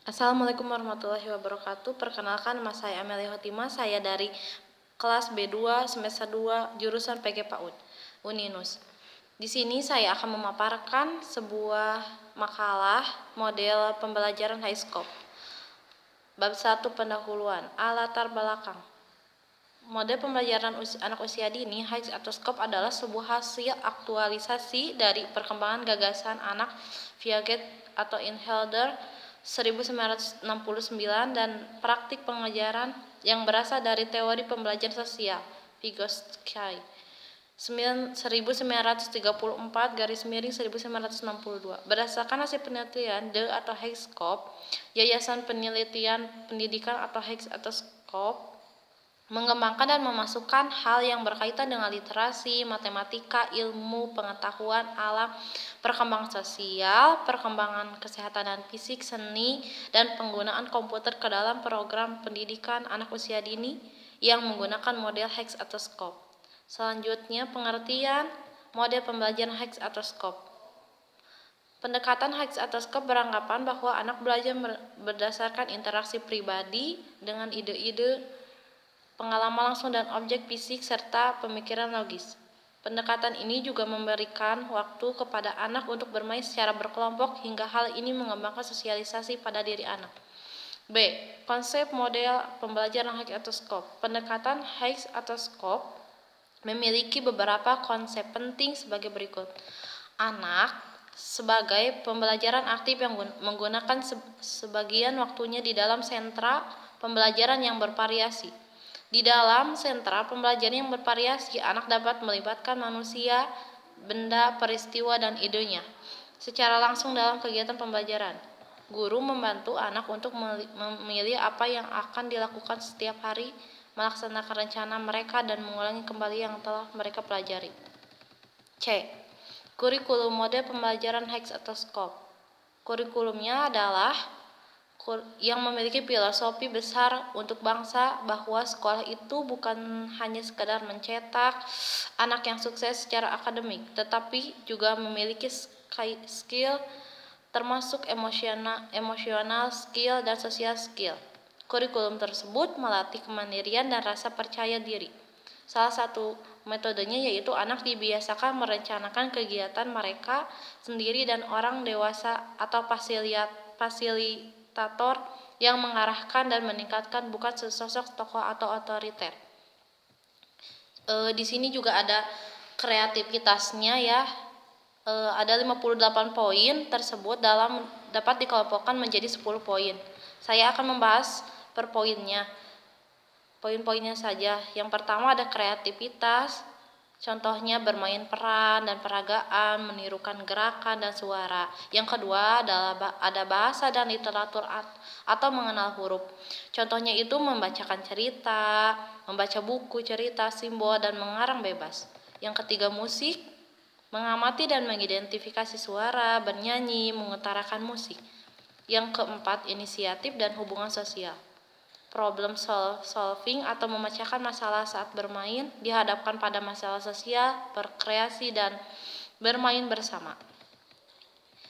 Assalamualaikum warahmatullahi wabarakatuh. Perkenalkan, nama saya Amelia Hotima. Saya dari kelas B2 semester 2 jurusan PG PAUD Uninus. Di sini saya akan memaparkan sebuah makalah model pembelajaran high scope. Bab 1 pendahuluan, latar belakang. Model pembelajaran anak usia dini high atau scope adalah sebuah hasil aktualisasi dari perkembangan gagasan anak Piaget atau Inhelder 1969 dan praktik pengajaran yang berasal dari teori pembelajaran sosial Vygotsky 1934-1962. Berdasarkan hasil penelitian The atau High-Scope, Yayasan Penelitian Pendidikan atau High atau Scope mengembangkan dan memasukkan hal yang berkaitan dengan literasi, matematika, ilmu pengetahuan alam, perkembangan sosial, perkembangan kesehatan dan fisik, seni, dan penggunaan komputer ke dalam program pendidikan anak usia dini yang menggunakan model Hex atau Scope. Selanjutnya, pengertian model pembelajaran Hex atau Scope. Pendekatan Hex atau Scope beranggapan bahwa anak belajar berdasarkan interaksi pribadi dengan ide-ide, pengalaman langsung dan objek fisik serta pemikiran logis. Pendekatan ini juga memberikan waktu kepada anak untuk bermain secara berkelompok hingga hal ini mengembangkan sosialisasi pada diri anak. B. Konsep model pembelajaran Higgs atau Scope. Pendekatan Higgs atau Scope memiliki beberapa konsep penting sebagai berikut. Anak sebagai pembelajaran aktif yang menggunakan sebagian waktunya di dalam sentra pembelajaran yang bervariasi. Di dalam sentra pembelajaran yang bervariasi, anak dapat melibatkan manusia, benda, peristiwa, dan idenya secara langsung dalam kegiatan pembelajaran. Guru membantu anak untuk memilih apa yang akan dilakukan setiap hari, melaksanakan rencana mereka, dan mengulangi kembali yang telah mereka pelajari. C. Kurikulum model pembelajaran Hex atau Scope. Kurikulumnya adalah yang memiliki filosofi besar untuk bangsa bahwa sekolah itu bukan hanya sekadar mencetak anak yang sukses secara akademik, tetapi juga memiliki skill termasuk emosional skill dan sosial skill. Kurikulum tersebut melatih kemandirian dan rasa percaya diri. Salah satu metodenya yaitu anak dibiasakan merencanakan kegiatan mereka sendiri dan orang dewasa atau fasilitator yang mengarahkan dan meningkatkan, bukan sesosok tokoh atau otoriter. Di sini juga ada kreativitasnya ya. Ada 58 poin tersebut dapat dikelompokkan menjadi 10 poin. Saya akan membahas per poinnya. Poin-poinnya saja. Yang pertama ada kreativitas. Contohnya bermain peran dan peragaan, menirukan gerakan dan suara. Yang kedua adalah ada bahasa dan literatur atau mengenal huruf. Contohnya itu membacakan cerita, membaca buku cerita, simbol, dan mengarang bebas. Yang ketiga musik, mengamati dan mengidentifikasi suara, bernyanyi, mengutarakan musik. Yang keempat inisiatif dan hubungan sosial. Problem solving atau memecahkan masalah saat bermain, dihadapkan pada masalah sosial, berkreasi, dan bermain bersama.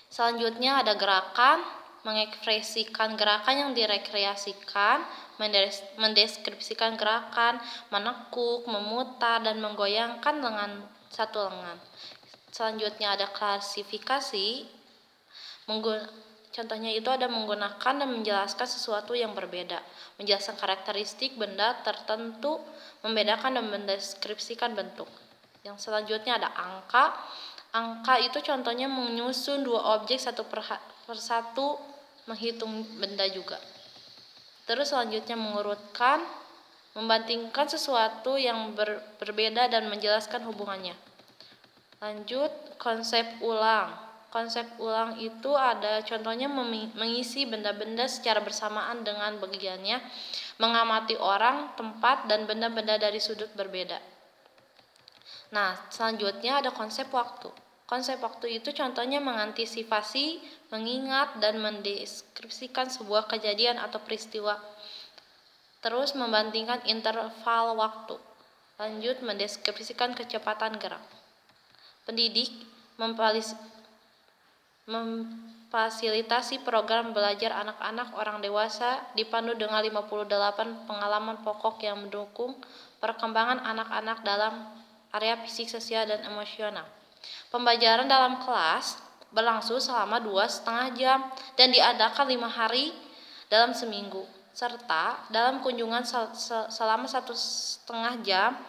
Selanjutnya ada gerakan, mengekspresikan gerakan yang direkreasikan, mendeskripsikan gerakan, menekuk, memutar, dan menggoyangkan lengan satu lengan. Selanjutnya ada klasifikasi, contohnya itu ada menggunakan dan menjelaskan sesuatu yang berbeda, menjelaskan karakteristik benda tertentu, membedakan dan mendeskripsikan bentuk. Yang selanjutnya ada angka. Angka itu contohnya menyusun dua objek satu persatu, menghitung benda juga. Terus selanjutnya mengurutkan, membandingkan sesuatu yang berbeda dan menjelaskan hubungannya. Lanjut, konsep ulang. Konsep ulang itu ada contohnya mengisi benda-benda secara bersamaan dengan bagiannya, mengamati orang, tempat, dan benda-benda dari sudut berbeda. Nah, selanjutnya ada konsep waktu. Konsep waktu itu contohnya mengantisipasi, mengingat, dan mendeskripsikan sebuah kejadian atau peristiwa. Terus membandingkan interval waktu. Lanjut, mendeskripsikan kecepatan gerak. Pendidik memfasilitasi program belajar anak-anak orang dewasa dipandu dengan 58 pengalaman pokok yang mendukung perkembangan anak-anak dalam area fisik, sosial, dan emosional. Pembelajaran dalam kelas berlangsung selama 2,5 jam dan diadakan 5 hari dalam seminggu, serta dalam kunjungan selama 1,5 jam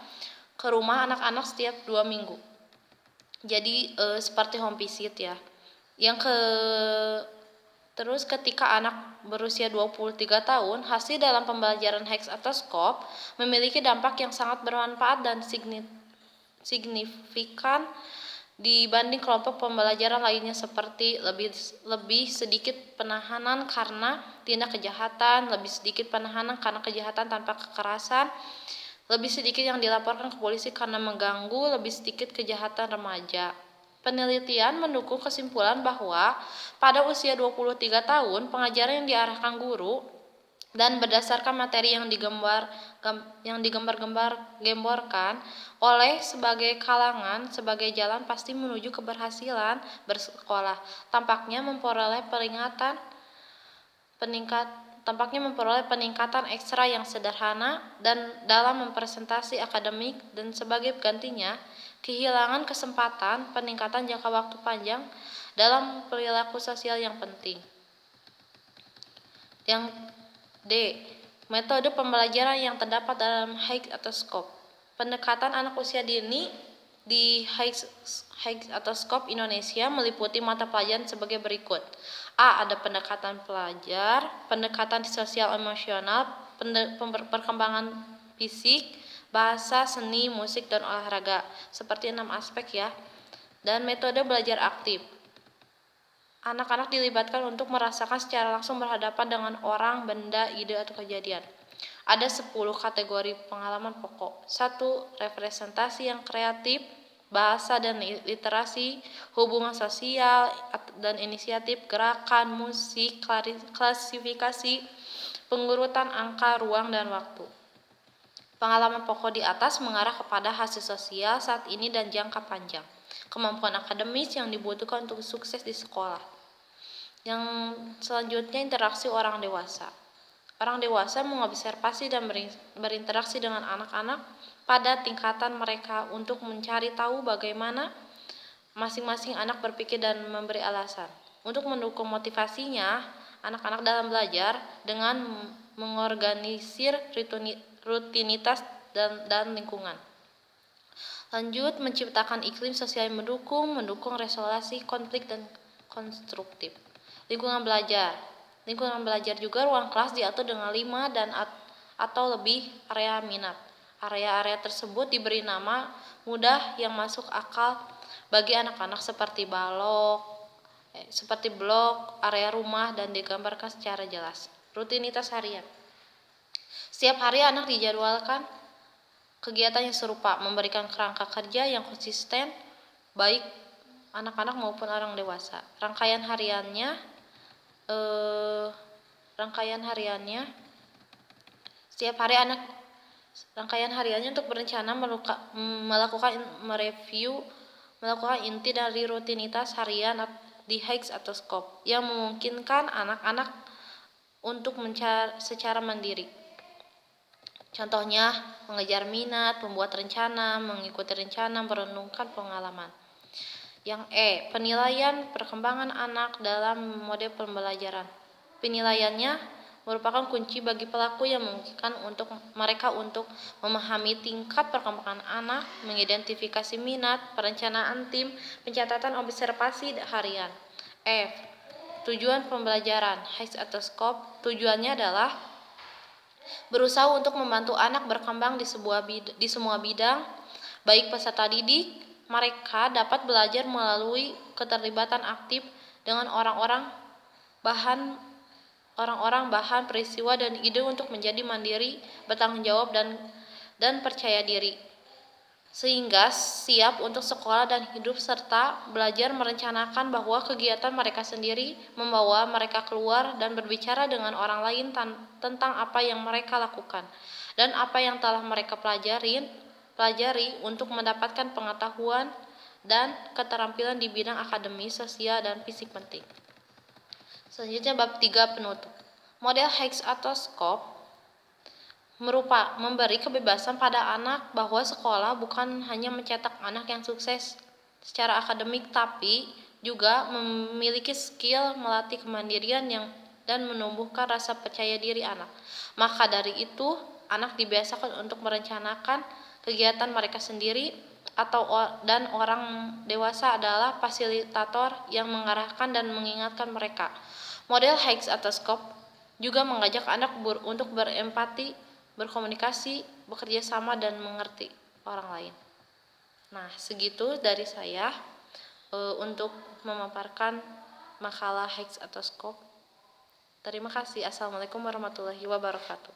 ke rumah anak-anak setiap 2 minggu. Jadi seperti home visit ya. Terus ketika anak berusia 23 tahun, hasil dalam pembelajaran HEX atau SCOP memiliki dampak yang sangat bermanfaat dan signifikan dibanding kelompok pembelajaran lainnya, seperti lebih sedikit penahanan karena tindak kejahatan, lebih sedikit penahanan karena kejahatan tanpa kekerasan, lebih sedikit yang dilaporkan ke polisi karena mengganggu, lebih sedikit kejahatan remaja. Penelitian mendukung kesimpulan bahwa pada usia 23 tahun, pengajaran yang diarahkan guru dan berdasarkan materi yang digemborkan oleh sebagai kalangan sebagai jalan pasti menuju keberhasilan bersekolah. Tampaknya memperoleh peningkatan ekstra yang sederhana dan dalam mempresentasi akademik, dan sebagai gantinya kehilangan kesempatan peningkatan jangka waktu panjang dalam perilaku sosial yang penting. Yang D. Metode pembelajaran yang terdapat dalam HEX atau SCOP. Pendekatan anak usia dini di HEX atau SCOP Indonesia meliputi mata pelajaran sebagai berikut. A. Ada pendekatan pelajar, pendekatan sosial emosional, perkembangan fisik, bahasa, seni, musik, dan olahraga. Seperti 6 aspek ya. Dan metode belajar aktif. Anak-anak dilibatkan untuk merasakan secara langsung berhadapan dengan orang, benda, ide, atau kejadian. Ada 10 kategori pengalaman pokok. 1. Representasi yang kreatif, bahasa dan literasi, hubungan sosial dan inisiatif, gerakan, musik, klasifikasi, pengurutan angka, ruang, dan waktu. Pengalaman pokok di atas mengarah kepada hasil sosial saat ini dan jangka panjang. Kemampuan akademis yang dibutuhkan untuk sukses di sekolah. Yang selanjutnya, interaksi orang dewasa. Orang dewasa mengobservasi dan berinteraksi dengan anak-anak pada tingkatan mereka untuk mencari tahu bagaimana masing-masing anak berpikir dan memberi alasan. Untuk mendukung motivasinya anak-anak dalam belajar dengan mengorganisir rutinitas dan lingkungan. Lanjut, menciptakan iklim sosial yang mendukung resolusi konflik dan konstruktif. Lingkungan belajar. Lingkungan belajar juga ruang kelas diatur dengan 5 dan atau lebih area minat. Area-area tersebut diberi nama mudah yang masuk akal bagi anak-anak seperti blok, area rumah, dan digambarkan secara jelas. Rutinitas harian. Setiap hari anak dijadwalkan kegiatan yang serupa, memberikan kerangka kerja yang konsisten baik anak-anak maupun orang dewasa. Rangkaian hariannya setiap hari rangkaian hariannya untuk berencana melakukan inti dari rutinitas harian di HEX atau SCOP yang memungkinkan anak-anak untuk secara mandiri. Contohnya, mengejar minat, membuat rencana, mengikuti rencana, merenungkan pengalaman. Yang E. Penilaian perkembangan anak dalam mode pembelajaran. Penilaiannya merupakan kunci bagi pelaku yang memungkinkan mereka untuk memahami tingkat perkembangan anak, mengidentifikasi minat, perencanaan tim, pencatatan observasi harian. F. Tujuan pembelajaran HEX atau SCOP. Tujuannya adalah berusaha untuk membantu anak berkembang di semua bidang, baik peserta didik. Mereka dapat belajar melalui keterlibatan aktif dengan orang-orang, bahan, peristiwa, dan ide untuk menjadi mandiri, bertanggung jawab, dan percaya diri, sehingga siap untuk sekolah dan hidup, serta belajar merencanakan bahwa kegiatan mereka sendiri membawa mereka keluar dan berbicara dengan orang lain tentang apa yang mereka lakukan dan apa yang telah mereka pelajari untuk mendapatkan pengetahuan dan keterampilan di bidang akademis, sosial, dan fisik penting. Selanjutnya bab 3 penutup. Model Hicks atau Skop memberi kebebasan pada anak bahwa sekolah bukan hanya mencetak anak yang sukses secara akademik, tapi juga memiliki skill, melatih kemandirian dan menumbuhkan rasa percaya diri anak. Maka dari itu, anak dibiasakan untuk merencanakan kegiatan mereka sendiri dan orang dewasa adalah fasilitator yang mengarahkan dan mengingatkan mereka. Model Hicks atau Skop juga mengajak anak untuk berempati, berkomunikasi, bekerja sama, dan mengerti orang lain. Nah, segitu dari saya untuk memaparkan makalah Hicks atau Skop. Terima kasih. Assalamualaikum warahmatullahi wabarakatuh.